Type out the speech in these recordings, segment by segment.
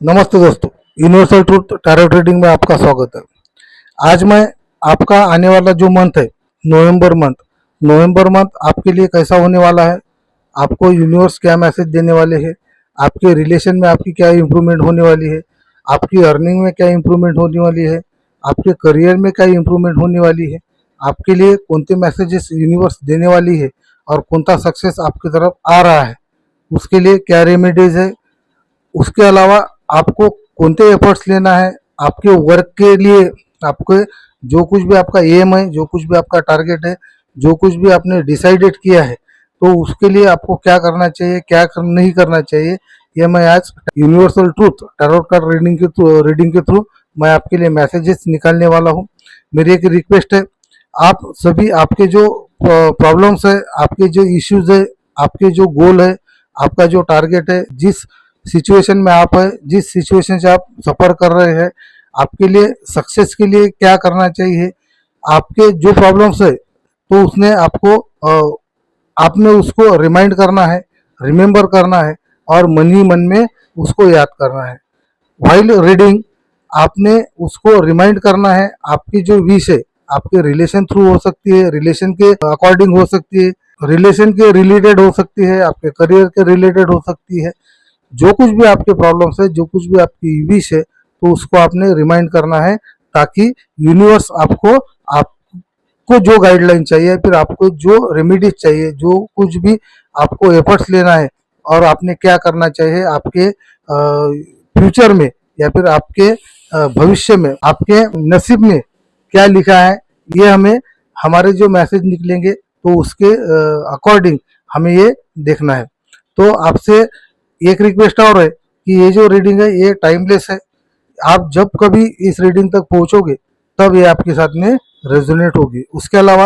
नमस्ते दोस्तों, universal truth tarot trading में आपका स्वागत है। आज मैं आपका आने वाला जो मंथ है नवंबर मंथ आपके लिए कैसा होने वाला है, आपको यूनिवर्स क्या मैसेज देने वाले हैं, आपके रिलेशन में आपकी क्या इम्प्रूवमेंट होने वाली है, आपकी अर्निंग में क्या इम्प्रूवमेंट होने वाली है, आपके करियर में क्या इम्प्रूवमेंट होने वाली है, आपके लिए कौन से मैसेजेस यूनिवर्स देने वाली है और कौन सा सक्सेस आपकी तरफ आ रहा है, उसके लिए क्या रेमेडीज है। उसके अलावा आपको कौनते एफर्ट्स लेना है आपके वर्क के लिए, आपके जो कुछ भी आपका एम है, जो कुछ भी आपका टारगेट है, जो कुछ भी आपने डिसाइडेड किया है, तो उसके लिए आपको क्या करना चाहिए, नहीं करना चाहिए, ये मैं आज universal truth tarot card reading के थ्रू मैं आपके लिए मैसेजेस निकालने वाला हूँ। मेरी एक रिक्वेस्ट है, आप सभी आपके जो प्रॉब्लम्स है, आपके जो इश्यूज है, आपके जो गोल है, आपका जो टारगेट है, जिस सिचुएशन में आप है, जिस सिचुएशन से आप सफर कर रहे हैं, आपके लिए सक्सेस के लिए क्या करना चाहिए, आपके जो प्रॉब्लम्स है तो उसने आपने उसको रिमाइंड करना है, रिमेम्बर करना है और मन ही मन में उसको याद करना है। वाइल रीडिंग आपने उसको रिमाइंड करना है। आपकी जो विश है आपके रिलेशन थ्रू हो सकती है, रिलेशन के अकॉर्डिंग हो सकती है, रिलेशन के रिलेटेड हो सकती है, आपके करियर के रिलेटेड हो सकती है। जो कुछ भी आपके प्रॉब्लम्स है, जो कुछ भी आपकी विश है, तो उसको आपने रिमाइंड करना है, ताकि यूनिवर्स आपको जो गाइडलाइन चाहिए, फिर आपको जो रेमेडीज चाहिए, जो कुछ भी आपको एफर्ट्स लेना है और आपने क्या करना चाहिए आपके फ्यूचर में या फिर आपके भविष्य में, आपके नसीब में क्या लिखा है, ये हमें हमारे जो मैसेज निकलेंगे तो उसके अकॉर्डिंग हमें ये देखना है। तो आपसे एक रिक्वेस्ट और है कि ये जो रीडिंग है ये टाइमलेस है। आप जब कभी इस रीडिंग तक पहुंचोगे तब ये आपके साथ में रेजोनेट होगी। उसके अलावा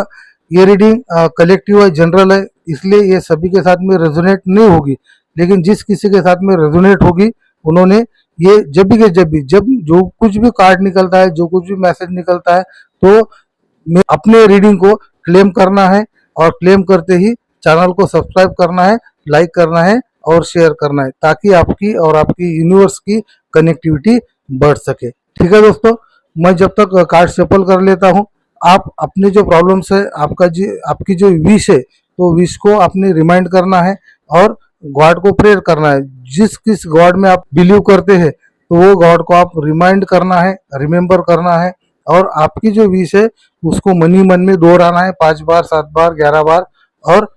ये रीडिंग कलेक्टिव है, जनरल है, इसलिए ये सभी के साथ में रेजोनेट नहीं होगी। लेकिन जिस किसी के साथ में रेजोनेट होगी, उन्होंने ये जब जो कुछ भी कार्ड निकलता है, जो कुछ भी मैसेज निकलता है, तो मैं अपने रीडिंग को क्लेम करना है और क्लेम करते ही चैनल को सब्सक्राइब करना है, लाइक करना है और शेयर करना है, ताकि आपकी और आपकी यूनिवर्स की कनेक्टिविटी बढ़ सके। ठीक है दोस्तों, मैं जब तक कार्ड सफल कर लेता हूँ, आप अपने जो प्रॉब्लम्स है, आपकी जो विश है, तो विश को आपने रिमाइंड करना है और गॉड को प्रेयर करना है। जिस किस गॉड में आप बिलीव करते हैं, तो वो गॉड को आप रिमाइंड करना है, रिमेम्बर करना है और आपकी जो विश है उसको मन ही मन में दोहराना है 5 बार, 7 बार, 11 बार। और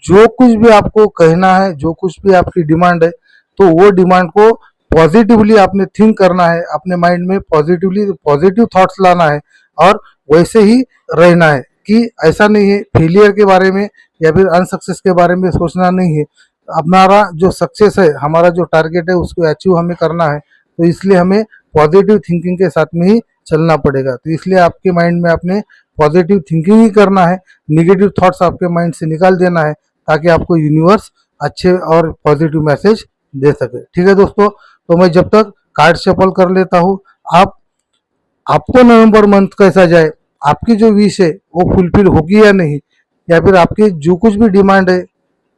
जो कुछ भी आपको कहना है, जो कुछ भी आपकी डिमांड है, तो वो डिमांड को पॉजिटिवली आपने थिंक करना है, अपने माइंड में पॉजिटिव थॉट्स लाना है और वैसे ही रहना है। कि ऐसा नहीं है फेलियर के बारे में या फिर अनसक्सेस के बारे में सोचना नहीं है। हमारा जो सक्सेस है, हमारा जो टारगेट है, उसको अचीव हमें करना है, तो इसलिए हमें पॉजिटिव थिंकिंग के साथ में ही चलना पड़ेगा। तो इसलिए आपके माइंड में आपने पॉजिटिव थिंकिंग ही करना है, निगेटिव थॉट्स आपके माइंड से निकाल देना है, ताकि आपको यूनिवर्स अच्छे और पॉजिटिव मैसेज दे सके। ठीक है दोस्तों, तो मैं जब तक कार्ड शफल कर लेता हूँ, आपको नवंबर मंथ कैसा जाए, आपकी जो विश है वो फुलफिल होगी या नहीं, या फिर आपकी जो कुछ भी डिमांड है,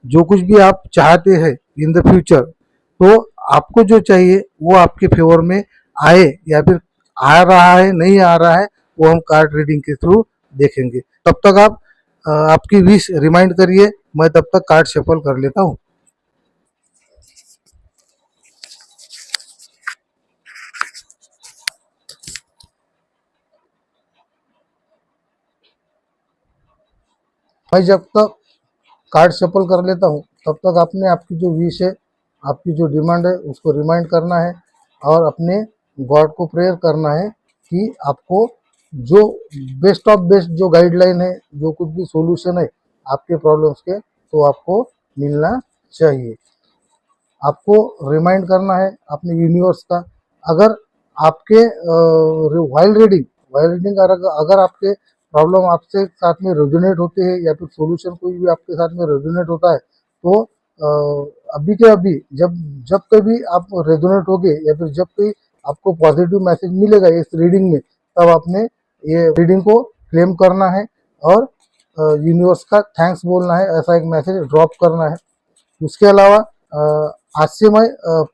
जो कुछ भी आप चाहते हैं इन द फ्यूचर, तो आपको जो चाहिए वो आपके फेवर में आए या फिर आ रहा है, नहीं आ रहा है, वो हम कार्ड रीडिंग के थ्रू देखेंगे। तब तक आप आपकी विश रिमाइंड करिए, मैं तब तक कार्ड शफल कर लेता हूँ। मैं जब तक कार्ड शफल कर लेता हूँ, तब तक आपने आपकी जो विश है, आपकी जो डिमांड है, उसको रिमाइंड करना है और अपने गॉड को प्रेयर करना है कि आपको जो बेस्ट ऑफ बेस्ट जो गाइडलाइन है, जो कुछ भी सॉल्यूशन है आपके प्रॉब्लम्स के, तो आपको मिलना चाहिए। आपको रिमाइंड करना है अपने यूनिवर्स का। अगर आपके वाइल रीडिंग अगर आपके प्रॉब्लम आपसे साथ में रेजोनेट होते हैं या फिर सॉल्यूशन कोई भी आपके साथ में रेजोनेट होता है, तो अभी के अभी जब जब कभी आप रेजोनेट होगे या फिर जब कोई आपको पॉजिटिव मैसेज मिलेगा इस रीडिंग में, तब आपने ये रीडिंग को क्लेम करना है और यूनिवर्स का थैंक्स बोलना है, ऐसा एक मैसेज ड्रॉप करना है। उसके अलावा आज से मैं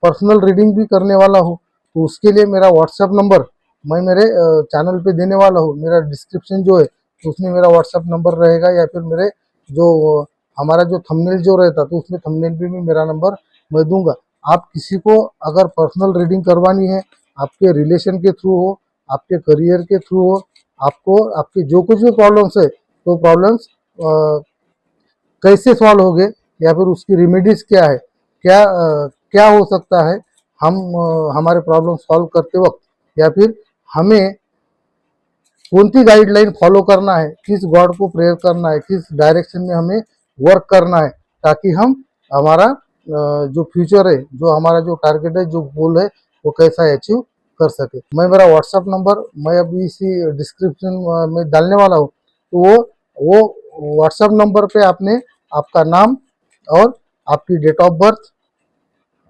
पर्सनल रीडिंग भी करने वाला हूँ। तो उसके लिए मेरा व्हाट्सएप नंबर मैं मेरे चैनल पे देने वाला हूँ। मेरा डिस्क्रिप्शन जो है तो उसमें मेरा व्हाट्सएप नंबर रहेगा, या फिर मेरे जो हमारा जो थंबनेल जो रहता तो उसमें थंबनेल पे भी मेरा नंबर मैं दूंगा। आप किसी को अगर पर्सनल रीडिंग करवानी है, आपके रिलेशन के थ्रू हो, आपके करियर के थ्रू हो, आपको आपके जो कुछ भी प्रॉब्लम्स है तो प्रॉब्लम्स कैसे सॉल्व होंगे, या फिर उसकी रेमेडीज क्या है, क्या हो सकता है हम हमारे प्रॉब्लम सॉल्व करते वक्त, या फिर हमें कोणती गाइडलाइन फॉलो करना है, किस गॉड को प्रेयर करना है, किस डायरेक्शन में हमें वर्क करना है, ताकि हम हमारा जो फ्यूचर है, जो हमारा जो टारगेट है, जो गोल है, वो कैसा अचीव कर सके। मैं मेरा व्हाट्सएप नंबर मैं अभी इसी डिस्क्रिप्शन में डालने वाला हूँ। तो वो व्हाट्सएप नंबर पे आपने आपका नाम और आपकी डेट ऑफ बर्थ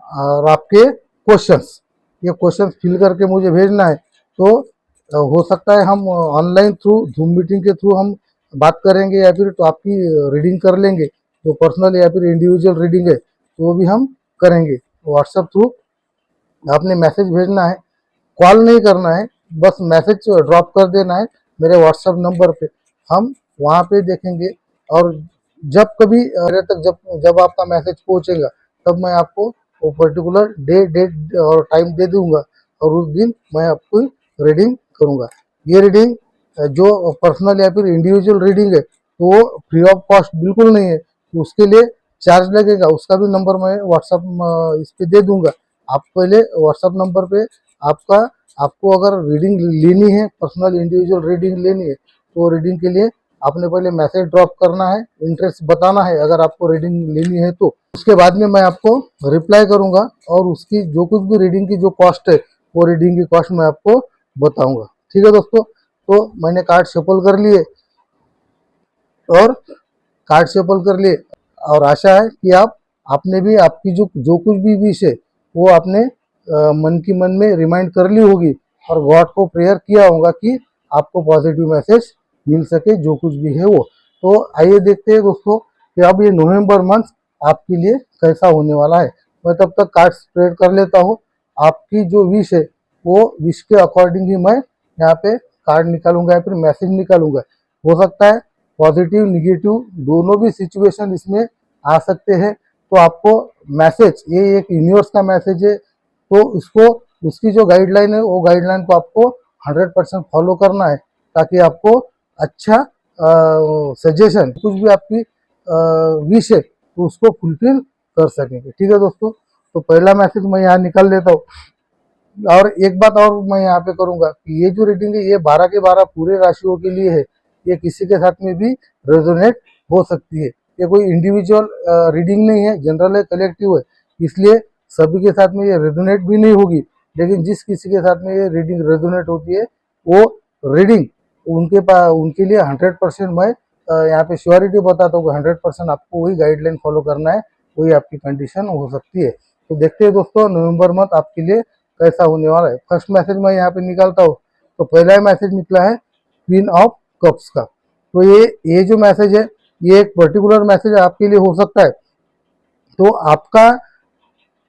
और आपके क्वेश्चंस, ये क्वेश्चंस फिल करके मुझे भेजना है। तो हो सकता है हम ऑनलाइन थ्रू जूम मीटिंग के थ्रू हम बात करेंगे, या फिर तो आपकी रीडिंग कर लेंगे, जो पर्सनल या फिर इंडिविजुअल रीडिंग है तो वो भी हम करेंगे। व्हाट्सएप थ्रू आपने मैसेज भेजना है, कॉल नहीं करना है, बस मैसेज ड्रॉप कर देना है मेरे व्हाट्सएप नंबर पे। हम वहाँ पे देखेंगे, और जब कभी मेरे तक जब जब आपका मैसेज पहुँचेगा तब मैं आपको वो पर्टिकुलर डेट और टाइम दे दूंगा, और उस दिन मैं आपको रीडिंग करूंगा। ये रीडिंग जो पर्सनल या फिर इंडिविजुअल रीडिंग है तो वो फ्री ऑफ कॉस्ट बिल्कुल नहीं है, तो उसके लिए चार्ज लगेगा। उसका भी नंबर मैं व्हाट्सअप इस पे दे दूंगा। आप पहले व्हाट्सअप नंबर पे आपका आपको अगर रीडिंग लेनी है, पर्सनल इंडिविजुअल रीडिंग लेनी है, तो रीडिंग के लिए आपने पहले मैसेज ड्रॉप करना है, इंटरेस्ट बताना है अगर आपको रीडिंग लेनी है तो। उसके बाद में मैं आपको रिप्लाई करूंगा, और उसकी जो कुछ भी रीडिंग की जो कॉस्ट है वो रीडिंग की कॉस्ट मैं आपको बताऊंगा। ठीक है दोस्तों, तो मैंने कार्ड शफल कर लिए, और कार्ड शफल कर लिए, और आशा है कि आपने भी आपकी जो जो कुछ भी विश है वो आपने मन की मन में रिमाइंड कर ली होगी, और गॉड को प्रेयर किया होगा कि आपको पॉजिटिव मैसेज मिल सके जो कुछ भी है वो। तो आइए देखते हैं दोस्तों कि अब ये नवंबर मंथ आपके लिए कैसा होने वाला है। मैं तब तक कार्ड स्प्रेड कर लेता हूँ। आपकी जो विश है वो विश के अकॉर्डिंग ही मैं यहाँ पे कार्ड निकालूंगा या फिर मैसेज निकालूंगा। हो सकता है पॉजिटिव निगेटिव दोनों भी सिचुएशन इसमें आ सकते हैं। तो आपको मैसेज, ये एक यूनिवर्स का मैसेज है, तो उसको उसकी जो गाइडलाइन है वो गाइडलाइन को आपको 100% फॉलो करना है, ताकि आपको अच्छा सजेशन, कुछ भी आपकी विश है तो उसको फुलफिल कर सकेंगे। ठीक है दोस्तों, तो पहला मैसेज मैं यहाँ निकाल लेता हूँ। और एक बात और मैं यहाँ पे करूंगा कि ये जो रीडिंग है ये 12 के 12 पूरे राशियों के लिए है। ये किसी के साथ में भी रेजोनेट हो सकती है। ये कोई इंडिविजुअल रीडिंग नहीं है, जनरल है, कलेक्टिव है, इसलिए सभी के साथ में ये रेजोनेट भी नहीं होगी। लेकिन जिस किसी के साथ में ये रीडिंग रेजोनेट होती है वो रीडिंग उनके लिए 100% मैं यहाँ पे श्योरिटी बताता हूँ, 100% आपको वही गाइडलाइन फॉलो करना है, वही आपकी कंडीशन हो सकती है। तो देखते हैं दोस्तों नवंबर मंथ आपके लिए कैसा होने वाला है। फर्स्ट मैसेज मैं यहाँ पे निकालता हूँ, तो पहला मैसेज निकला है क्वीन ऑफ कप्स का। तो ये जो मैसेज है ये एक पर्टिकुलर मैसेज आपके लिए हो सकता है। तो आपका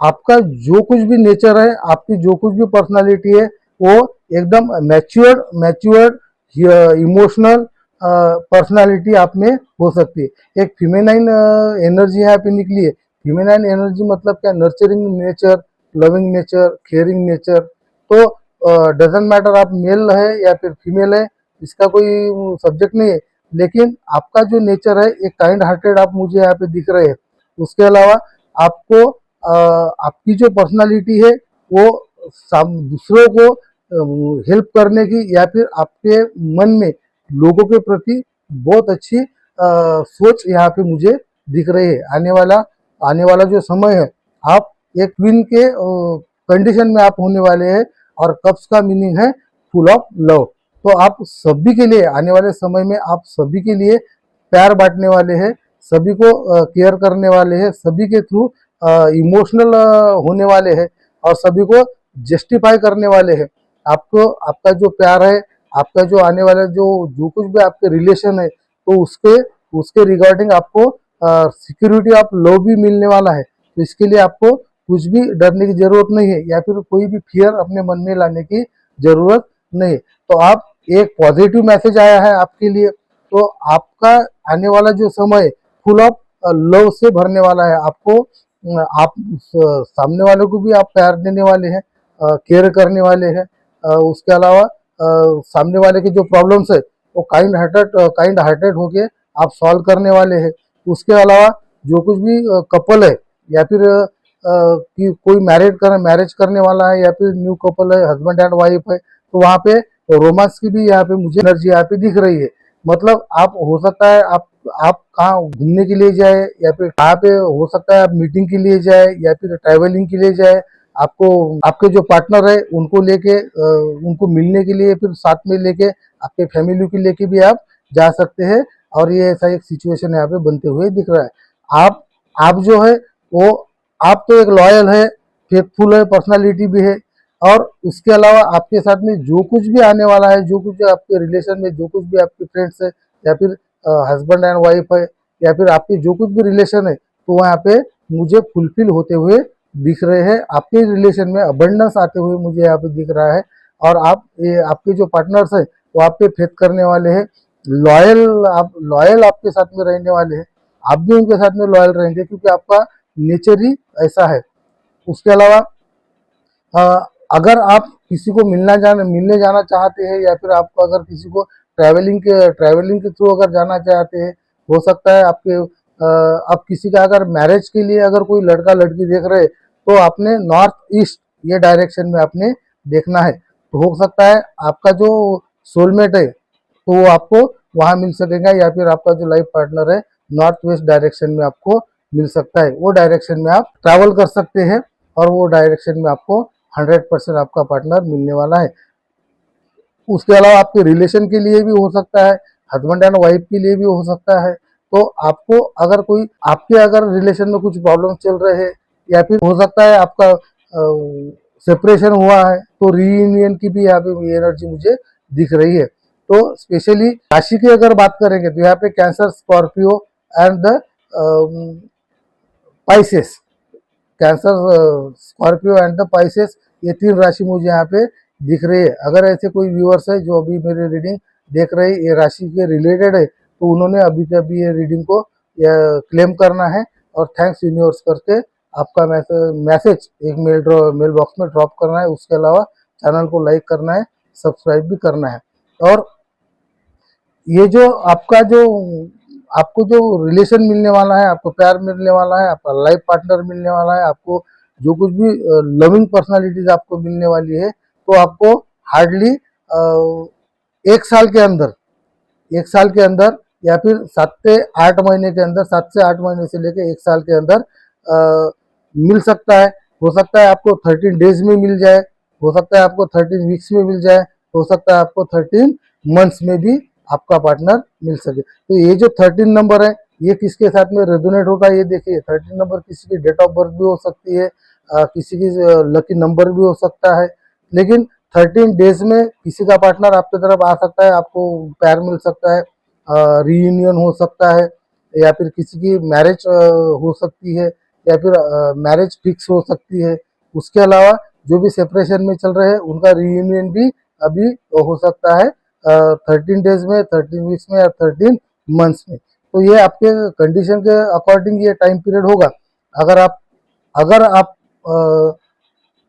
आपका जो कुछ भी नेचर है, आपकी जो कुछ भी पर्सनालिटी है वो एकदम मैच्योर्ड इमोशनल पर्सनालिटी आप में हो सकती है। एक फीमेनाइन एनर्जी यहाँ पे निकली है। फीमेनाइन एनर्जी मतलब क्या, nurturing nature, loving nature, caring nature. तो डजेंट मैटर आप मेल है या फिर फीमेल है, इसका कोई सब्जेक्ट नहीं है, लेकिन आपका जो नेचर है एक काइंड हार्टेड आप मुझे यहाँ पे दिख रहे हैं। उसके अलावा आपको आपकी जो पर्सनालिटी है वो दूसरों को हेल्प करने की, या फिर आपके मन में लोगों के प्रति बहुत अच्छी सोच यहाँ पे मुझे दिख रही है। आने वाला जो समय है आप एक क्वीन के कंडीशन में आप होने वाले हैं, और कप्स का मीनिंग है फुल ऑफ लव। तो आप सभी के लिए आने वाले समय में आप सभी के लिए प्यार बांटने वाले हैं, सभी को केयर करने वाले हैं, सभी के थ्रू इमोशनल होने वाले हैं, और सभी को जस्टिफाई करने वाले हैं। आपको आपका जो प्यार है, आपका जो आने वाला जो जो कुछ भी आपके रिलेशन है, तो उसके उसके रिगार्डिंग आपको सिक्योरिटी ऑफ लव भी मिलने वाला है। तो इसके लिए आपको कुछ भी डरने की जरूरत नहीं है या फिर कोई भी फियर अपने मन में लाने की जरूरत नहीं है। तो आप एक पॉजिटिव मैसेज आया है आपके लिए, तो आपका आने वाला जो समय फुल ऑफ लव से भरने वाला है। आपको आप सामने वाले को भी आप प्यार देने वाले हैं, केयर करने वाले हैं। उसके अलावा सामने वाले की जो प्रॉब्लम्स है वो काइंड हार्टेड होके आप सॉल्व करने वाले हैं। उसके अलावा जो कुछ भी कपल है या फिर कि कोई मैरिज करने वाला है या फिर न्यू कपल है, हस्बैंड एंड वाइफ है, तो वहाँ पे रोमांस की भी यहाँ पे मुझे एनर्जी यहाँ पे दिख रही है। मतलब आप हो सकता है आप कहाँ घूमने के लिए जाए या फिर कहाँ पे हो सकता है आप मीटिंग के लिए जाए या फिर ट्रैवलिंग के लिए जाए। आपको आपके जो पार्टनर है उनको लेके उनको मिलने के लिए फिर साथ में लेके आपके फैमिली को लेके भी आप जा सकते हैं। और ये ऐसा एक सिचुएशन यहाँ पे बनते हुए दिख रहा है। आप जो है वो आप तो एक लॉयल है, फेथफुल है, पर्सनालिटी भी है। और उसके अलावा आपके साथ में जो कुछ भी आने वाला है, जो कुछ आपके रिलेशन में जो कुछ भी आपके फ्रेंड्स है या फिर हस्बैंड एंड वाइफ है या फिर आपके जो कुछ भी रिलेशन है, तो वहाँ पे मुझे फुलफिल होते हुए दिख रहे हैं। आपके रिलेशन में अबंडेंस आते हुए मुझे यहाँ पे दिख रहा है। और आपके जो पार्टनर्स है वो आप पे फेथ करने वाले हैं, लॉयल आपके साथ में रहने वाले हैं। आप भी उनके साथ में लॉयल रहेंगे क्योंकि आपका नेचर ही ऐसा है। उसके अलावा अगर आप किसी को मिलने जाना चाहते हैं या फिर आपको अगर किसी को ट्रैवलिंग के थ्रू अगर जाना चाहते हैं, हो सकता है आप किसी का अगर मैरिज के लिए अगर कोई लड़का लड़की देख रहे हैं, तो आपने नॉर्थ ईस्ट ये डायरेक्शन में आपने देखना है। तो हो सकता है आपका जो सोलमेट है तो वो आपको वहां मिल सकेगा या फिर आपका जो लाइफ पार्टनर है नॉर्थ वेस्ट डायरेक्शन में आपको मिल सकता है। वो डायरेक्शन में आप ट्रैवल कर सकते हैं और वो डायरेक्शन में आपको 100% आपका पार्टनर मिलने वाला है। उसके अलावा आपके रिलेशन के लिए भी हो सकता है, हस्बैंड एंड वाइफ के लिए भी हो सकता है। तो आपको अगर कोई आपके अगर रिलेशन में कुछ प्रॉब्लम चल रहे हैं या फिर हो सकता है आपका सेपरेशन हुआ है, तो रीयूनियन की भी यहाँ पे एनर्जी मुझे दिख रही है। तो स्पेशली राशि की अगर बात करेंगे तो यहाँ पे cancer, Scorpio and the Pisces, cancer, Scorpio and the Pisces, ये 3 राशि मुझे यहाँ पे दिख रही है। अगर ऐसे कोई व्यूअर्स है जो अभी मेरी रीडिंग देख रहे हैं, ये राशि के रिलेटेड है, तो उन्होंने अभी के अभी ये रीडिंग को क्लेम करना है और थैंक्स यूनिवर्स करके आपका मैसेज एक मेल बॉक्स में ड्रॉप करना है। उसके अलावा चैनल को लाइक करना है, सब्सक्राइब भी करना है। और ये जो आपको जो रिलेशन मिलने वाला है, आपको प्यार मिलने वाला है, आपका लाइफ पार्टनर मिलने वाला है, आपको जो कुछ भी लविंग पर्सनालिटीज आपको मिलने वाली है, तो आपको हार्डली 1 साल के अंदर या फिर 7 से 8 महीने के अंदर, 7 से 8 महीने से लेकर 1 साल के अंदर मिल सकता है। हो सकता है आपको 13 डेज में मिल जाए, हो सकता है आपको 13 वीक्स में मिल जाए, हो सकता है आपको 13 मंथ्स में भी आपका पार्टनर मिल सके। तो ये जो 13 नंबर है ये किसके साथ में रेजोनेट होता है ये देखिए। 13 नंबर किसी की डेट ऑफ बर्थ भी हो सकती है, किसी की लकी नंबर भी हो सकता है। लेकिन 13 डेज में किसी का पार्टनर आपकी तरफ आ सकता है, आपको प्यार मिल सकता है, रीयूनियन हो सकता है या फिर किसी की मैरिज हो सकती है या फिर मैरिज फिक्स हो सकती है। उसके अलावा जो भी सेपरेशन में चल रहे हैं उनका रीयूनियन भी अभी हो सकता है 13 डेज में, 13 वीक्स में या 13 मंथ्स में। तो ये आपके कंडीशन के अकॉर्डिंग ये टाइम पीरियड होगा। अगर आप अगर आप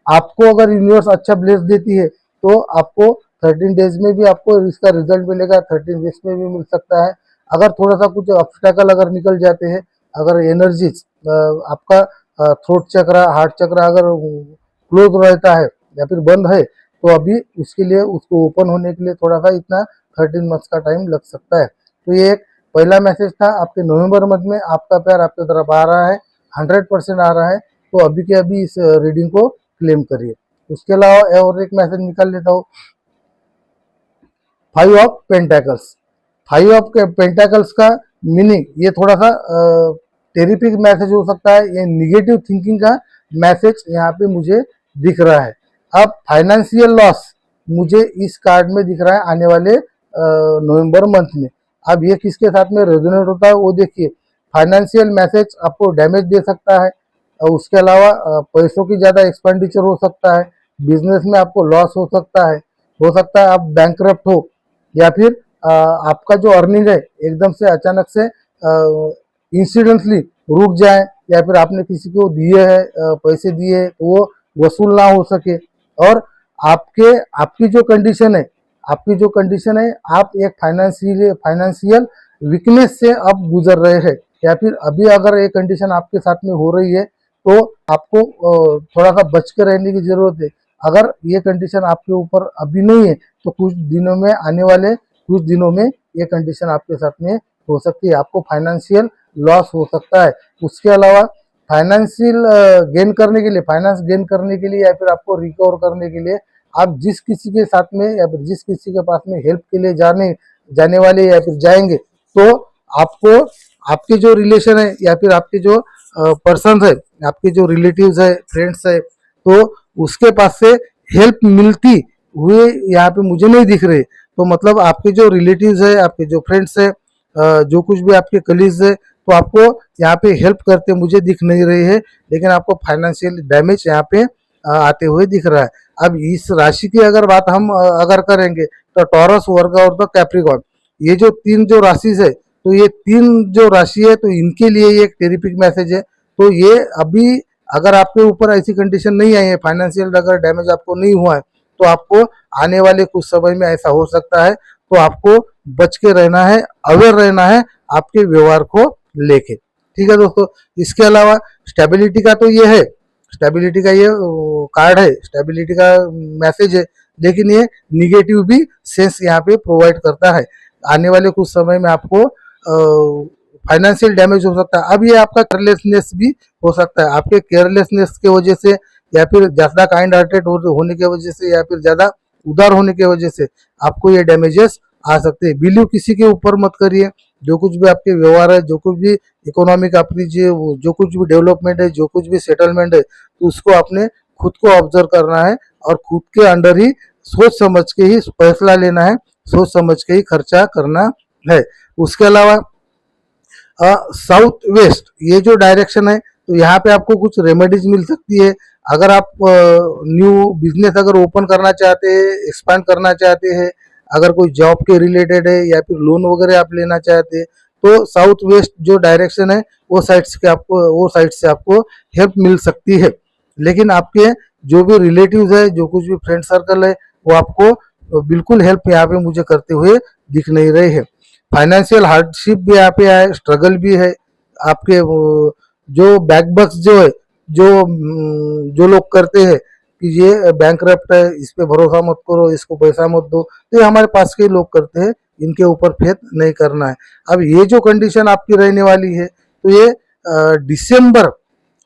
आपको अगर यूनिवर्स अच्छा ब्लेस देती है तो आपको 13 डेज में भी आपको इसका रिजल्ट मिलेगा, 13 वीक्स में भी मिल सकता है। अगर थोड़ा सा कुछ ऑब्स्टेकल अगर निकल जाते हैं, अगर एनर्जीज आपका थ्रोट चक्र, हार्ट चक्र अगर क्लोज रहता है या फिर बंद है, तो अभी उसके लिए उसको ओपन होने के लिए थोड़ा सा इतना 13 मंथ्स का टाइम लग सकता है। तो ये एक पहला मैसेज था। आपके नवंबर मंथ में आपका प्यार आपकी तरफ आ रहा है, 100% आ रहा है। तो अभी के अभी इस रीडिंग को क्लेम करिए। उसके अलावा और एक मैसेज निकाल लेता हूँ, 5 ऑफ पेंटेकल्स। 5 ऑफ पेंटेकल्स का मीनिंग ये थोड़ा सा टेरिफिक मैसेज हो सकता है, ये निगेटिव थिंकिंग का मैसेज यहाँ पे मुझे दिख रहा है। अब फाइनेंशियल लॉस मुझे इस कार्ड में दिख रहा है आने वाले नवंबर मंथ में। अब ये किसके साथ में रेजोनेट होता है वो देखिए। फाइनेंशियल मैसेज आपको डैमेज दे सकता है उसके अलावा पैसों की ज़्यादा एक्सपेंडिचर हो सकता है, बिजनेस में आपको लॉस हो सकता है आप बैंकरप्ट हो, या फिर आपका जो अर्निंग है एकदम से अचानक से इंसिडेंटली रुक जाए, या फिर आपने किसी को दिए है पैसे दिए है तो वो वसूल ना हो सके, और आपके आपकी जो कंडीशन है आप एक फाइनेंशियल वीकनेस से आप गुजर रहे हैं, या फिर अभी अगर ये कंडीशन आपके साथ में हो रही है तो आपको थोड़ा सा बच के रहने की जरूरत है। अगर ये कंडीशन आपके ऊपर अभी नहीं है तो आने वाले कुछ दिनों में ये कंडीशन आपके साथ में हो सकती है, आपको फाइनेंशियल लॉस हो सकता है। उसके अलावा फाइनेंस गेन करने के लिए या फिर आपको रिकवर करने के लिए आप जिस किसी के साथ में या फिर जिस किसी के पास में हेल्प के लिए जाने वाले या फिर जाएंगे तो आपको आपके जो रिलेशन है या फिर आपके जो पर्सन है, आपके जो रिलेटिव्स है, फ्रेंड्स है, तो उसके पास से हेल्प मिलती हुए यहाँ पे मुझे नहीं दिख रही। तो मतलब आपके जो रिलेटिव्स है, आपके जो फ्रेंड्स है, जो कुछ भी आपके कलीग्स है, तो आपको यहाँ पे हेल्प करते मुझे दिख नहीं रहे हैं, लेकिन आपको फाइनेंशियल डैमेज यहाँ पे आते हुए दिख रहा है। अब इस राशि की अगर बात हम अगर करेंगे तो टॉरस, वर्ग और तो कैप्रिकॉर्न, ये जो तीन जो राशि है, तो ये तीन जो राशि है तो इनके लिए ये एक टेरिफिक मैसेज है। तो ये अभी अगर आपके ऊपर ऐसी कंडीशन नहीं आई है, फाइनेंशियल अगर डैमेज आपको नहीं हुआ है, तो आपको आने वाले कुछ समय में ऐसा हो सकता है, तो आपको बच के रहना है, अवेयर रहना है आपके व्यवहार को लेके। ठीक है दोस्तों, इसके अलावा स्टेबिलिटी का तो ये है, स्टेबिलिटी का ये कार्ड है, स्टेबिलिटी का मैसेज है, लेकिन ये निगेटिव भी सेंस यहाँ पे प्रोवाइड करता है। आने वाले कुछ समय में आपको फाइनेंशियल डैमेज हो सकता है। अब ये आपका केयरलेसनेस भी हो सकता है, आपके केयरलेसनेस की वजह से या फिर ज़्यादा काइंड हार्टेड होने की वजह से या फिर ज़्यादा उदार होने की वजह से आपको ये डैमेजेस आ सकते हैं। बिलीव किसी के ऊपर मत करिए, जो कुछ भी आपके व्यवहार है, जो कुछ भी इकोनॉमिक आपकी जो कुछ भी डेवलपमेंट है, जो कुछ भी सेटलमेंट है, तो उसको आपने खुद को ऑब्जर्व करना है और खुद के अंडर ही सोच समझ के ही फैसला लेना है, सोच समझ के ही खर्चा करना है। उसके अलावा साउथ वेस्ट ये जो डायरेक्शन है, तो यहाँ पे आपको कुछ रेमेडीज मिल सकती है। अगर आप न्यू बिजनेस अगर ओपन करना चाहते हैं, एक्सपांड करना चाहते हैं, अगर कोई जॉब के रिलेटेड है या फिर लोन वगैरह आप लेना चाहते हैं, तो साउथ वेस्ट जो डायरेक्शन है वो साइड से आपको हेल्प मिल सकती है। लेकिन आपके जो भी रिलेटिव्स है, जो कुछ भी फ्रेंड सर्कल है, वो आपको बिल्कुल हेल्प यहाँ पे मुझे करते हुए दिख नहीं रहे हैं। फाइनेंशियल हार्डशिप भी यहाँ पे है, स्ट्रगल भी है। आपके जो बैकबक्स जो है, जो लोग करते हैं कि ये बैंकरप्ट है, इस पे भरोसा मत करो, इसको पैसा मत दो, तो ये हमारे पास के लोग करते हैं, इनके ऊपर फेथ नहीं करना है। अब ये जो कंडीशन आपकी रहने वाली है, तो ये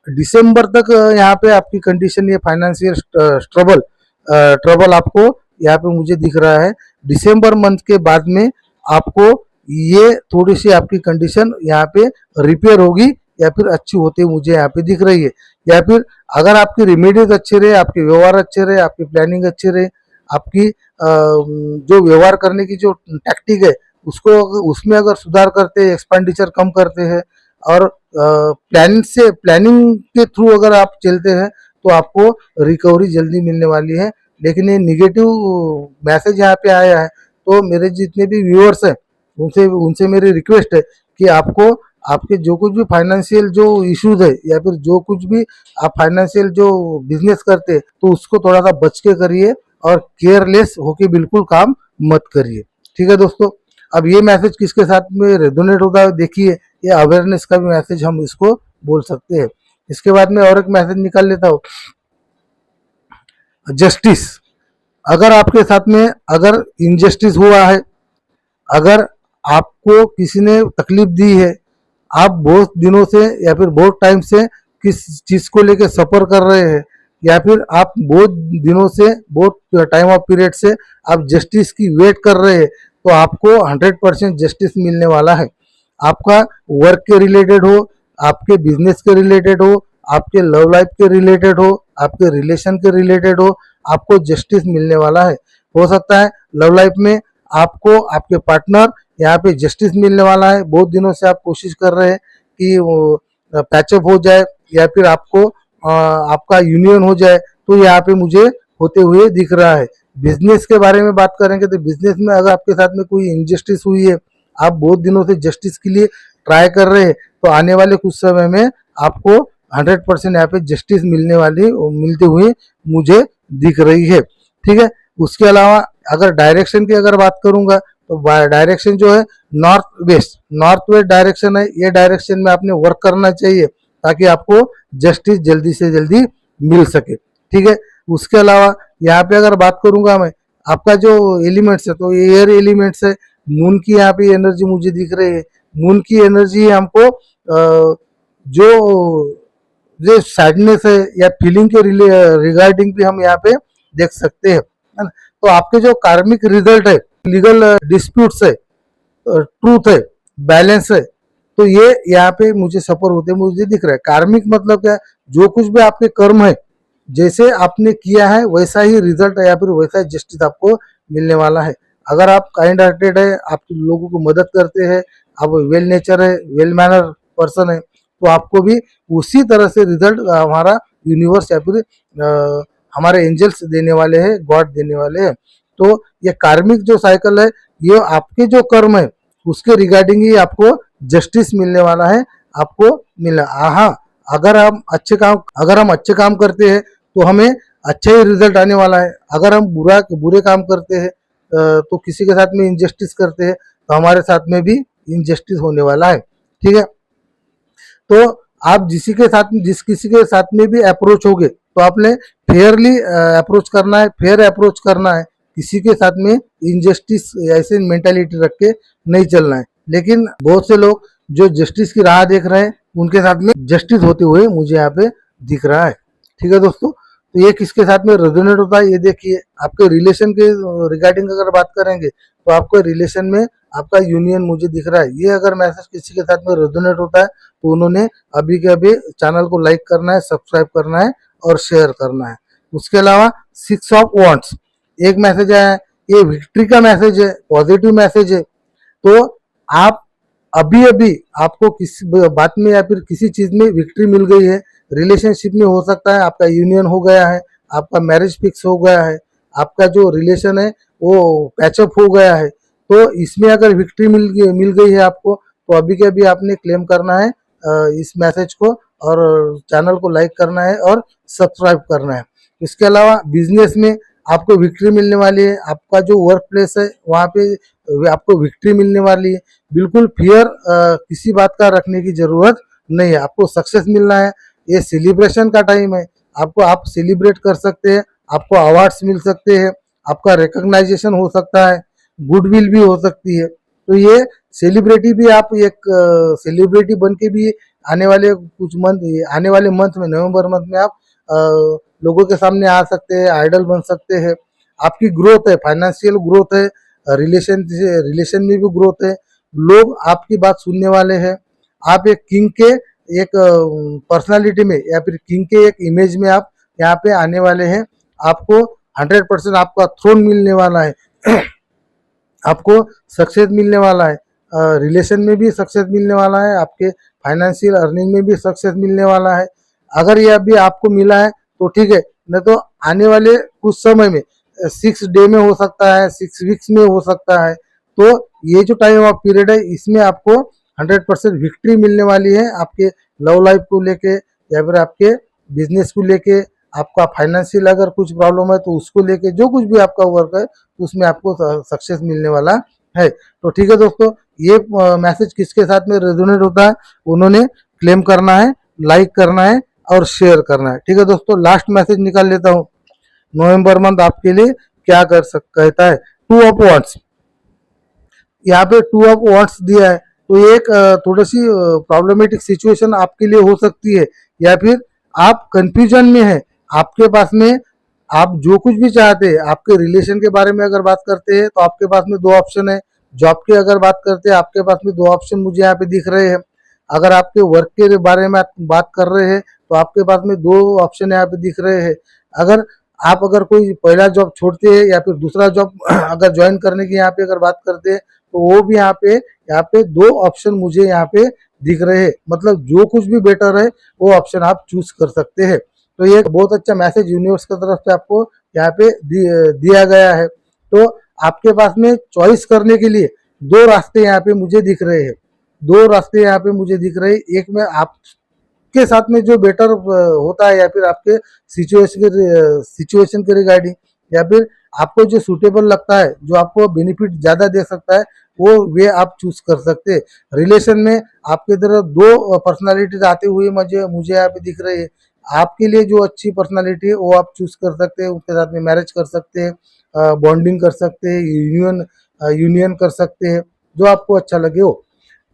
दिसंबर तक यहाँ पे आपकी कंडीशन ये फाइनेंशियल ट्रबल आपको यहाँ पे मुझे दिख रहा है। दिसंबर मंथ के बाद में आपको ये थोड़ी सी आपकी कंडीशन यहाँ पे रिपेयर होगी या फिर अच्छी होती मुझे यहाँ पे दिख रही है। या फिर अगर आपकी रेमेडीज अच्छे रहे, आपके व्यवहार अच्छे रहे, आपकी प्लानिंग अच्छी रहे, आपकी जो व्यवहार करने की जो टैक्टिक है उसको उसमें अगर सुधार करते हैं, एक्सपेंडिचर कम करते हैं और प्लानिंग के थ्रू अगर आप चलते हैं तो आपको रिकवरी जल्दी मिलने वाली है। लेकिन ये निगेटिव मैसेज यहाँ पे आया है, तो मेरे जितने भी व्यूअर्स हैं उनसे उनसे मेरी रिक्वेस्ट है कि आपको आपके जो कुछ भी फाइनेंशियल जो इश्यूज है या फिर जो कुछ भी आप फाइनेंशियल जो बिजनेस करते हैं तो उसको थोड़ा सा बच के करिए और केयरलेस होके बिल्कुल काम मत करिए। ठीक है दोस्तों, अब ये मैसेज किसके साथ में रेजोनेट होता है देखिए, ये अवेयरनेस का भी मैसेज हम इसको बोल सकते हैं। इसके बाद में और एक मैसेज निकाल लेता हूँ, जस्टिस। अगर आपके साथ में अगर इनजस्टिस हुआ है, अगर आपको किसी ने तकलीफ दी है, आप बहुत दिनों से या फिर बहुत टाइम से किस चीज को लेकर सफर कर रहे हैं, या फिर आप बहुत दिनों से बहुत टाइम ऑफ पीरियड से आप जस्टिस की वेट कर रहे हैं, तो आपको 100% जस्टिस मिलने वाला है। आपका वर्क के रिलेटेड हो, आपके बिजनेस के रिलेटेड हो, आपके लव लाइफ के रिलेटेड हो, आपके रिलेशन के रिलेटेड हो, आपको जस्टिस मिलने वाला है। हो सकता है लव लाइफ में आपको आपके पार्टनर यहाँ पे जस्टिस मिलने वाला है, बहुत दिनों से आप कोशिश कर रहे हैं कि वो पैचअप हो जाए या फिर आपको आपका यूनियन हो जाए, तो यहाँ पे मुझे होते हुए दिख रहा है। बिजनेस के बारे में बात करेंगे तो बिजनेस में अगर आपके साथ में कोई इनजस्टिस हुई है, आप बहुत दिनों से जस्टिस के लिए ट्राई कर रहे हैं, तो आने वाले कुछ समय में आपको 100% यहाँ पे जस्टिस मिलती हुई मुझे दिख रही है। ठीक है, उसके अलावा अगर डायरेक्शन की अगर बात करूंगा तो डायरेक्शन जो है नॉर्थ वेस्ट डायरेक्शन है। ये डायरेक्शन में आपने वर्क करना चाहिए ताकि आपको जस्टिस जल्दी से जल्दी मिल सके। ठीक है, उसके अलावा यहाँ पे अगर बात करूंगा मैं, आपका जो एलिमेंट्स है तो एयर एलिमेंट्स है। मून की यहाँ पे एनर्जी मुझे दिख रही है। मून की एनर्जी हमको जो जो सैडनेस है या फीलिंग के रिगार्डिंग भी हम यहाँ पे देख सकते हैं, है ना। तो आपके जो कार्मिक रिजल्ट है, लीगल डिस्प्यूट्स है, ट्रूथ है, बैलेंस है, तो ये यहाँ पे मुझे सफर होते मुझे दिख रहा है। कार्मिक मतलब क्या, जो कुछ भी आपके कर्म है, जैसे आपने किया है वैसा ही रिजल्ट है या फिर वैसा ही जस्टिस आपको मिलने वाला है। अगर आप काइंड हार्टेड है, आप लोगों को मदद करते हैं, आप वेल नेचर है, वेल मैनर पर्सन है, तो आपको भी उसी तरह से रिजल्ट हमारा यूनिवर्स या फिर हमारे एंजल्स देने वाले हैं, गॉड देने वाले हैं। तो ये कार्मिक जो साइकिल है, ये आपके जो कर्म है उसके रिगार्डिंग ही आपको जस्टिस मिलने वाला है, आपको मिला। हाँ, अगर हम अच्छे काम करते हैं तो हमें अच्छा ही रिजल्ट आने वाला है। अगर हम बुरे काम करते हैं तो किसी के साथ में इनजस्टिस करते हैं तो हमारे साथ में भी इनजस्टिस होने वाला है। ठीक है, तो आप जिस किसी के साथ में भी अप्रोच होगे तो आपने फेयरली अप्रोच करना है, फेयर अप्रोच करना है। किसी के साथ में इनजस्टिस ऐसे मेंटालिटी रख के नहीं चलना है। लेकिन बहुत से लोग जो जस्टिस की राह देख रहे हैं, उनके साथ में जस्टिस होते हुए मुझे यहाँ पे दिख रहा है। ठीक है दोस्तों, तो ये किसके साथ में रेजोनेट होता है ये देखिए। आपके रिलेशन के रिगार्डिंग अगर बात करेंगे तो आपके रिलेशन में आपका यूनियन मुझे दिख रहा है। ये अगर मैसेज किसी के साथ में रेजोनेट होता है तो उन्होंने अभी के अभी चैनल को लाइक करना है, सब्सक्राइब करना है और शेयर करना है। उसके अलावा 6 ऑफ वॉन्ड्स एक मैसेज आया है, ये विक्ट्री का मैसेज है, पॉजिटिव मैसेज है। तो आप अभी अभी आपको किसी बात में या फिर किसी चीज में विक्ट्री मिल गई है। रिलेशनशिप में हो सकता है आपका यूनियन हो गया है, आपका मैरिज फिक्स हो गया है, आपका जो रिलेशन है वो पैचअप हो गया है। तो इसमें अगर विक्ट्री मिल गई है आपको, तो अभी के अभी आपने क्लेम करना है इस मैसेज को, और चैनल को लाइक करना है और सब्सक्राइब करना है। इसके अलावा बिजनेस में आपको विक्ट्री मिलने वाली है। आपका जो वर्क प्लेस है वहाँ पे आपको विक्ट्री मिलने वाली है। बिल्कुल फियर किसी बात का रखने की जरूरत नहीं है, आपको सक्सेस मिलना है। ये सेलिब्रेशन का टाइम है, आप सेलिब्रेट कर सकते हैं, आपको अवार्ड्स मिल सकते हैं, आपका रिकॉग्नाइजेशन हो सकता है, गुडविल भी हो सकती है। तो ये सेलिब्रिटी भी, आप एक सेलिब्रिटी बन के भी आने वाले मंथ में, नवंबर मंथ में आप लोगों के सामने आ सकते हैं, आइडल बन सकते हैं। आपकी ग्रोथ है, फाइनेंशियल ग्रोथ है, रिलेशन में भी ग्रोथ है, लोग आपकी बात सुनने वाले हैं। आप एक किंग के एक पर्सनालिटी में या फिर किंग के एक इमेज में आप यहाँ पे आने वाले हैं। आपको 100% आपका थ्रोन मिलने वाला है आपको सक्सेस मिलने वाला है, रिलेशन में भी सक्सेस मिलने वाला है, आपके फाइनेंशियल अर्निंग में भी सक्सेस मिलने वाला है। अगर ये अभी आपको मिला है तो ठीक है, नहीं तो आने वाले कुछ समय में 6 डे में हो सकता है, 6 वीक्स में हो सकता है। तो ये जो टाइम ऑफ पीरियड है इसमें आपको 100% विक्ट्री मिलने वाली है, आपके लव लाइफ को लेके या फिर आपके बिजनेस को लेके, आपका फाइनेंशियल अगर कुछ प्रॉब्लम है तो उसको लेके, जो कुछ भी आपका वर्क है उसमें आपको सक्सेस मिलने वाला है। तो ठीक है दोस्तों, ये मैसेज किसके साथ में रेजोनेट होता है उन्होंने क्लेम करना है, लाइक करना है और शेयर करना है। ठीक है दोस्तों, लास्ट मैसेज निकाल लेता हूँ। नवंबर मंथ आपके लिए क्या कहता है। 2 ऑफ वॉन्ड्स, यहाँ पे 2 ऑफ वॉन्ड्स दिया है, तो एक थोड़ी सी प्रॉब्लमेटिक सिचुएशन आपके लिए हो सकती है, या फिर आप कंफ्यूजन में हैं। आपके पास में आप जो कुछ भी चाहते हैं, आपके रिलेशन के बारे में अगर बात करते हैं तो आपके पास में 2 ऑप्शन है। जॉब की अगर बात करते हैं आपके पास में 2 ऑप्शन मुझे यहाँ पे दिख रहे हैं। अगर आपके वर्क के बारे में बात कर रहे हैं तो आपके पास में 2 ऑप्शन यहाँ पे दिख रहे हैं। अगर कोई पहला जॉब छोड़ते हैं या फिर दूसरा जॉब अगर ज्वाइन करने की यहाँ पे अगर बात करते हैं तो वो भी यहाँ पे 2 ऑप्शन मुझे यहाँ पे दिख रहे हैं, मतलब जो कुछ भी बेटर है वो ऑप्शन आप चूज कर सकते हैं। तो ये एक बहुत अच्छा मैसेज यूनिवर्स की तरफ से आपको यहाँ पे दिया गया है। तो आपके पास में चॉइस करने के लिए दो रास्ते यहाँ पे मुझे दिख रहे हैं, दो रास्ते यहाँ पे मुझे दिख रहे हैं। एक में आपके साथ में जो बेटर होता है, या फिर आपके सिचुएशन के रिगार्डिंग, या फिर आपको जो सूटेबल लगता है, जो आपको बेनिफिट ज्यादा दे सकता है, वो वे आप चूज कर सकते हैं। रिलेशन में आपके तरफ दो पर्सनालिटीज आते हुए मुझे यहाँ पे दिख रही है। आपके लिए जो अच्छी पर्सनालिटी है वो आप चूज कर सकते हैं, उसके साथ में मैरिज कर सकते हैं, बॉन्डिंग कर सकते हैं, यूनियन कर सकते हैं, जो आपको अच्छा लगे हो।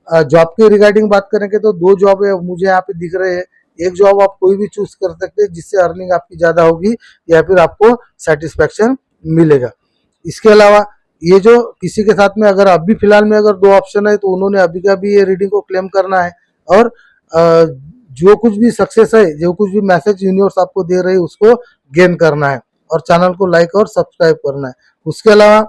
जॉब के रिगार्डिंग बात करेंगे तो दो जॉब है मुझे यहाँ पे दिख रहे हैं। एक जॉब आप कोई भी चूज कर सकते हैं जिससे अर्निंग आपकी ज्यादा होगी या फिर आपको सेटिस्फेक्शन मिलेगा। इसके अलावा ये जो किसी के साथ में अगर अभी फिलहाल में अगर दो ऑप्शन है तो उन्होंने अभी का भी ये रीडिंग को क्लेम करना है, और जो कुछ भी सक्सेस है, जो कुछ भी मैसेज यूनिवर्स आपको दे रहे है उसको गेन करना है, और चैनल को लाइक और सब्सक्राइब करना है। उसके अलावा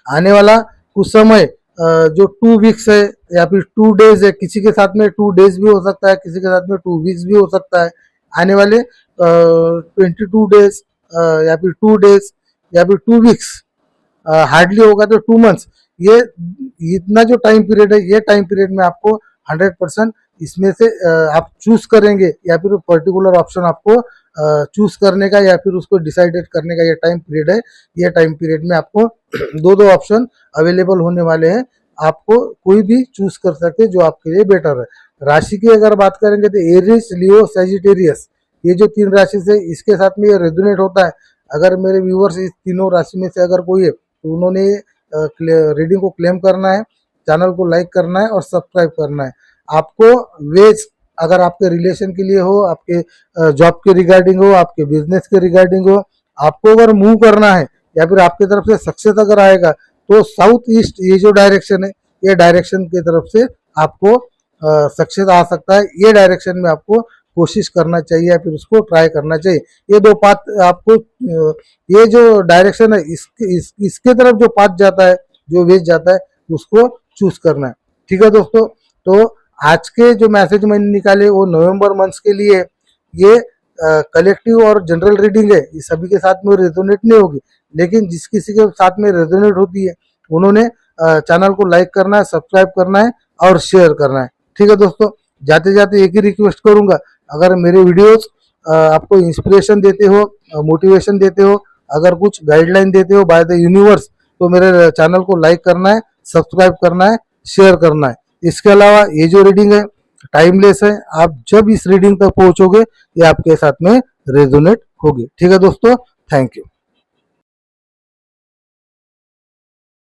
आने वाला कुछ समय जो 2 वीक्स है या फिर 2 डेज है, किसी के साथ में 2 डेज भी हो सकता है, किसी के साथ में 2 वीक्स भी हो सकता है। आने वाले 22 डेज या फिर 2 डेज या फिर 2 वीक्स, हार्डली होगा तो 2 मंथ्स, ये इतना जो टाइम पीरियड है, ये टाइम पीरियड में आपको 100% इसमें से आप चूज करेंगे, या फिर पर्टिकुलर ऑप्शन आपको चूज करने का या फिर उसको डिसाइडेड करने का ये टाइम पीरियड है। ये टाइम पीरियड में आपको दो दो ऑप्शन अवेलेबल होने वाले हैं, आपको कोई भी चूज कर सकते हैं जो आपके लिए बेटर है। राशि की अगर बात करेंगे तो एरिस, लियो, सैजिटेरियस, ये जो 3 राशि से इसके साथ में ये रेजोनेट होता है। अगर मेरे व्यूवर्स इस तीनों राशि में से अगर कोई है तो उन्होंने रीडिंग को क्लेम करना है, चैनल को लाइक करना है और सब्सक्राइब करना है। आपको वेज अगर आपके रिलेशन के लिए हो, आपके जॉब के रिगार्डिंग हो, आपके बिजनेस के रिगार्डिंग हो, आपको अगर मूव करना है या फिर आपकी तरफ से सक्सेस अगर आएगा तो साउथ ईस्ट ये जो डायरेक्शन है, ये डायरेक्शन की तरफ से आपको सक्सेस आ सकता है। ये डायरेक्शन में आपको कोशिश करना चाहिए या फिर उसको ट्राई करना चाहिए। ये दो पाथ आपको ये जो डायरेक्शन है इसके तरफ जो पाथ जाता है, जो वेज जाता है, उसको चूज करना है। ठीक है दोस्तों, तो आज के जो मैसेज मैंने निकाले वो नवंबर मंथ्स के लिए, ये कलेक्टिव और जनरल रीडिंग है, ये सभी के साथ में रेजोनेट नहीं होगी, लेकिन जिस किसी के साथ में रेजोनेट होती है उन्होंने चैनल को लाइक करना है, सब्सक्राइब करना है और शेयर करना है। ठीक है दोस्तों, जाते जाते एक ही रिक्वेस्ट करूंगा, अगर मेरे वीडियोस आपको इंस्पिरेशन देते हो, मोटिवेशन देते हो, अगर कुछ गाइडलाइन देते हो बाय द यूनिवर्स, तो मेरे चैनल को लाइक करना है, सब्सक्राइब करना है, शेयर करना है। इसके अलावा ये जो रीडिंग है टाइमलेस है, आप जब इस रीडिंग तक पहुंचोगे ये आपके साथ में रेजोनेट होगी। ठीक है दोस्तों, थैंक यू।